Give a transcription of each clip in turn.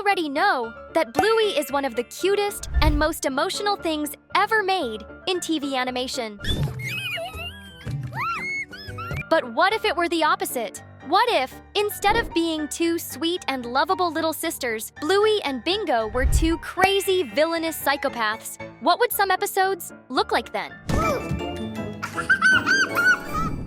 already know that Bluey is one of the cutest and most emotional things ever made in TV animation. But what if it were the opposite? What if, instead of being two sweet and lovable little sisters, Bluey and Bingo were two crazy, villainous psychopaths? What would some episodes look like then?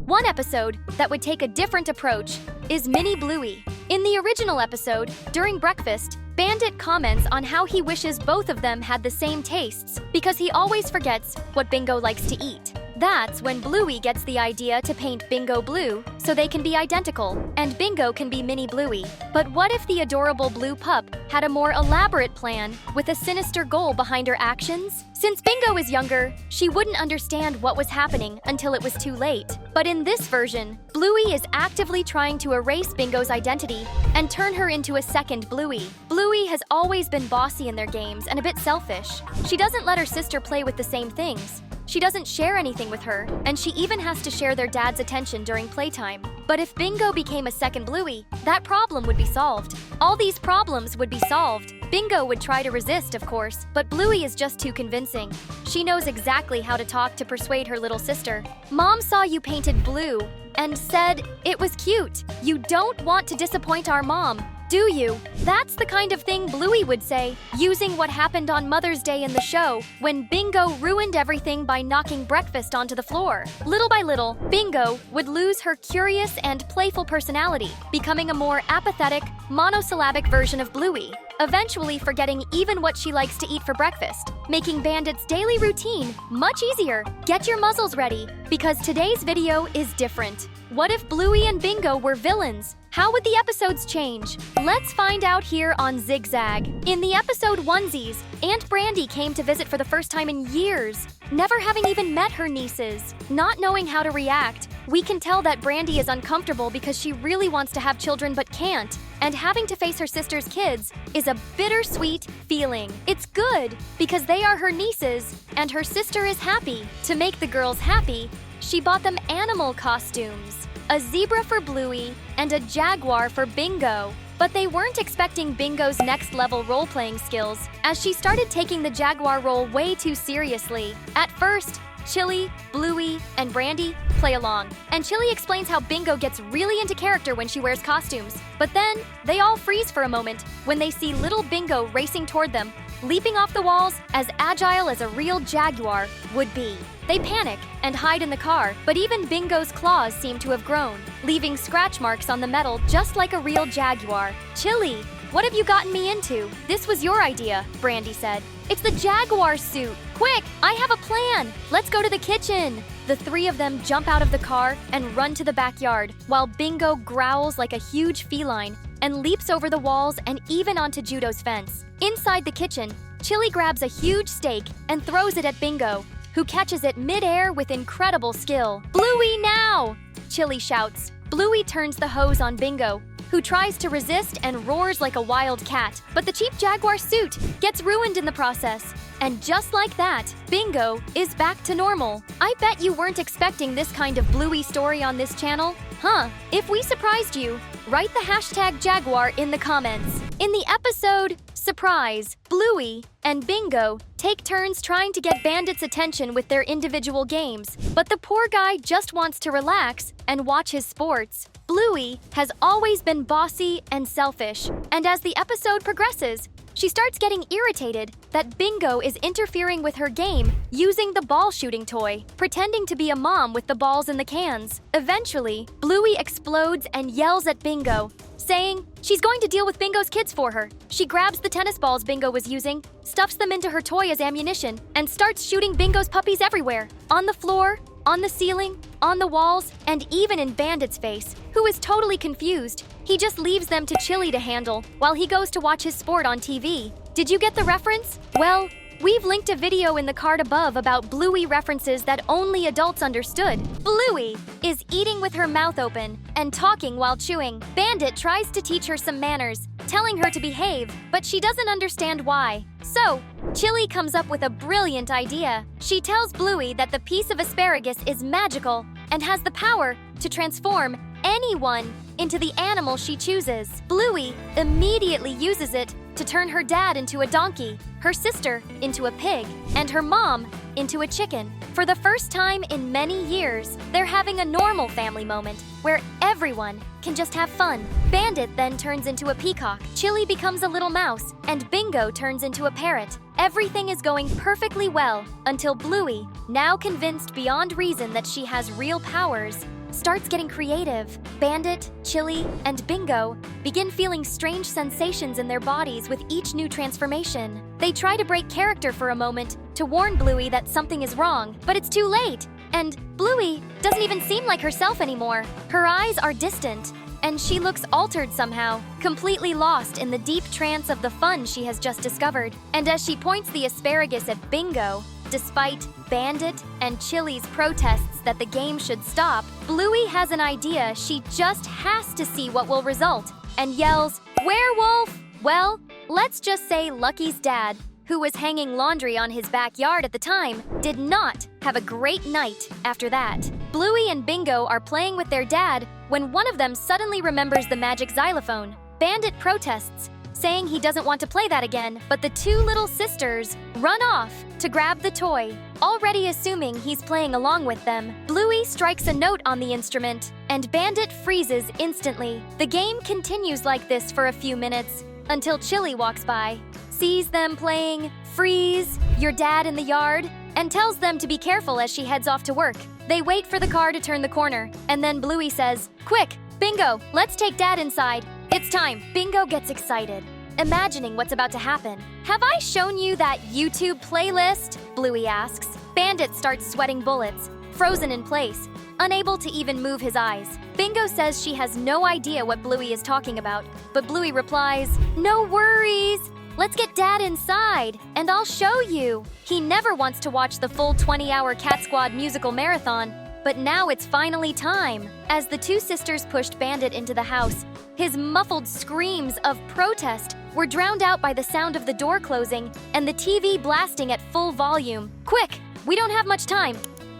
One episode that would take a different approach is Mini Bluey. In the original episode, during breakfast, Bandit comments on how he wishes both of them had the same tastes because he always forgets what Bingo likes to eat. That's when Bluey gets the idea to paint Bingo blue so they can be identical, and Bingo can be Mini Bluey. But what if the adorable blue pup had a more elaborate plan with a sinister goal behind her actions? Since Bingo is younger, she wouldn't understand what was happening until it was too late. But in this version, Bluey is actively trying to erase Bingo's identity and turn her into a second Bluey. Bluey has always been bossy in their games and a bit selfish. She doesn't let her sister play with the same things. She doesn't share anything with her, and she even has to share their dad's attention during playtime. But if Bingo became a second Bluey, that problem would be solved. All these problems would be solved. Bingo would try to resist, of course, but Bluey is just too convincing. She knows exactly how to talk to persuade her little sister. Mom saw you painted blue and said it was cute. You don't want to disappoint our mom, do you? That's the kind of thing Bluey would say, using what happened on Mother's Day in the show, when Bingo ruined everything by knocking breakfast onto the floor. Little by little, Bingo would lose her curious and playful personality, becoming a more apathetic, monosyllabic version of Bluey, eventually forgetting even what she likes to eat for breakfast, making Bandit's daily routine much easier. Get your muzzles ready, because today's video is different. What if Bluey and Bingo were villains? How would the episodes change? Let's find out here on Zigzag. In the episode Onesies, Aunt Brandy came to visit for the first time in years, never having even met her nieces. Not knowing how to react, we can tell that Brandy is uncomfortable because she really wants to have children but can't. And having to face her sister's kids is a bittersweet feeling. It's good because they are her nieces and her sister is happy. To make the girls happy, she bought them animal costumes. A zebra for Bluey and a jaguar for Bingo. But they weren't expecting Bingo's next-level role-playing skills, as she started taking the jaguar role way too seriously. At first, Chili, Bluey, and Brandy play along, and Chili explains how Bingo gets really into character when she wears costumes. But then, they all freeze for a moment when they see little Bingo racing toward them, leaping off the walls as agile as a real jaguar would be. They panic and hide in the car, but even Bingo's claws seem to have grown, leaving scratch marks on the metal just like a real jaguar. Chili, what have you gotten me into? This was your idea, Brandy said. It's the jaguar suit. Quick, I have a plan. Let's go to the kitchen. The three of them jump out of the car and run to the backyard, while Bingo growls like a huge feline and leaps over the walls and even onto Judo's fence. Inside the kitchen, Chili grabs a huge steak and throws it at Bingo, who catches it mid-air with incredible skill. Bluey now! Chili shouts. Bluey turns the hose on Bingo, who tries to resist and roars like a wild cat. But the cheap jaguar suit gets ruined in the process. And just like that, Bingo is back to normal. I bet you weren't expecting this kind of Bluey story on this channel, huh? If we surprised you, write the hashtag Jaguar in the comments. In the episode Surprise, Bluey and Bingo take turns trying to get Bandit's attention with their individual games, but the poor guy just wants to relax and watch his sports. Bluey has always been bossy and selfish, and as the episode progresses, she starts getting irritated that Bingo is interfering with her game using the ball shooting toy, pretending to be a mom with the balls in the cans. Eventually, Bluey explodes and yells at Bingo, saying she's going to deal with Bingo's kids for her. She grabs the tennis balls Bingo was using, stuffs them into her toy as ammunition, and starts shooting Bingo's puppies everywhere. On the floor, on the ceiling, on the walls, and even in Bandit's face, who is totally confused. He just leaves them to Chili to handle while he goes to watch his sport on TV. Did you get the reference? Well, we've linked a video in the card above about Bluey references that only adults understood. Bluey is eating with her mouth open and talking while chewing. Bandit tries to teach her some manners, telling her to behave, but she doesn't understand why. So, Chili comes up with a brilliant idea. She tells Bluey that the piece of asparagus is magical and has the power to transform anyone into the animal she chooses. Bluey immediately uses it to turn her dad into a donkey, her sister into a pig, and her mom into a chicken. For the first time in many years, they're having a normal family moment where everyone can just have fun. Bandit then turns into a peacock, Chili becomes a little mouse, and Bingo turns into a parrot. Everything is going perfectly well until Bluey, now convinced beyond reason that she has real powers, starts getting creative. Bandit, Chili, and Bingo begin feeling strange sensations in their bodies with each new transformation. They try to break character for a moment to warn Bluey that something is wrong, but it's too late, and Bluey doesn't even seem like herself anymore. Her eyes are distant, and she looks altered somehow, completely lost in the deep trance of the fun she has just discovered. And as she points the asparagus at Bingo, despite Bandit and Chili's protests that the game should stop, Bluey has an idea she just has to see what will result, and yells, "Werewolf!" Well, let's just say Lucky's dad, who was hanging laundry on his backyard at the time, did not have a great night after that. Bluey and Bingo are playing with their dad when one of them suddenly remembers the magic xylophone. Bandit protests, saying he doesn't want to play that again, but the two little sisters run off to grab the toy, already assuming he's playing along with them. Bluey strikes a note on the instrument, and Bandit freezes instantly. The game continues like this for a few minutes, until Chili walks by, sees them playing Freeze, Your Dad in the Yard, and tells them to be careful as she heads off to work. They wait for the car to turn the corner, and then Bluey says, "Quick, Bingo, let's take Dad inside. It's time." Bingo gets excited, imagining what's about to happen. "Have I shown you that YouTube playlist?" Bluey asks. Bandit starts sweating bullets, frozen in place, unable to even move his eyes. Bingo says she has no idea what Bluey is talking about, but Bluey replies, "No worries. Let's get Dad inside, and I'll show you." He never wants to watch the full 20-hour Cat Squad musical marathon, but now it's finally time. As the two sisters pushed Bandit into the house, his muffled screams of protest were drowned out by the sound of the door closing and the TV blasting at full volume. "Quick, we don't have much time.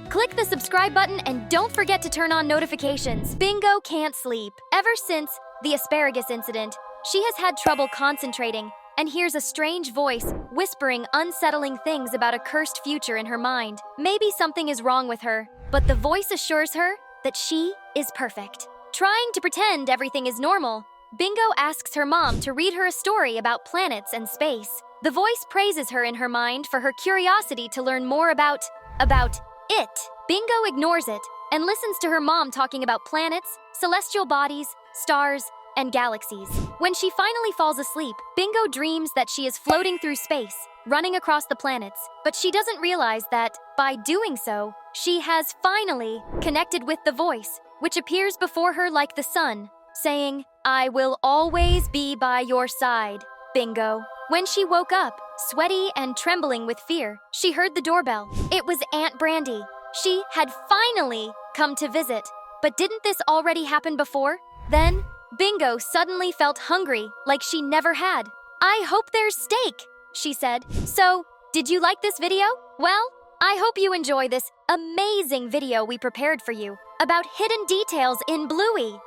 Click the subscribe button and don't forget to turn on notifications." Bingo can't sleep. Ever since the asparagus incident, she has had trouble concentrating and hears a strange voice whispering unsettling things about a cursed future in her mind. Maybe something is wrong with her, but the voice assures her that she is perfect. Trying to pretend everything is normal, Bingo asks her mom to read her a story about planets and space. The voice praises her in her mind for her curiosity to learn more about it. Bingo ignores it and listens to her mom talking about planets, celestial bodies, stars, and galaxies. When she finally falls asleep, Bingo dreams that she is floating through space, running across the planets, but she doesn't realize that, by doing so, she has finally connected with the voice, which appears before her like the sun, saying, "I will always be by your side, Bingo." When she woke up, sweaty and trembling with fear, she heard the doorbell. It was Aunt Brandy. She had finally come to visit. But didn't this already happen before? Then, Bingo suddenly felt hungry like she never had. "I hope there's steak," she said. So, did you like this video? Well, I hope you enjoy this amazing video we prepared for you about hidden details in Bluey.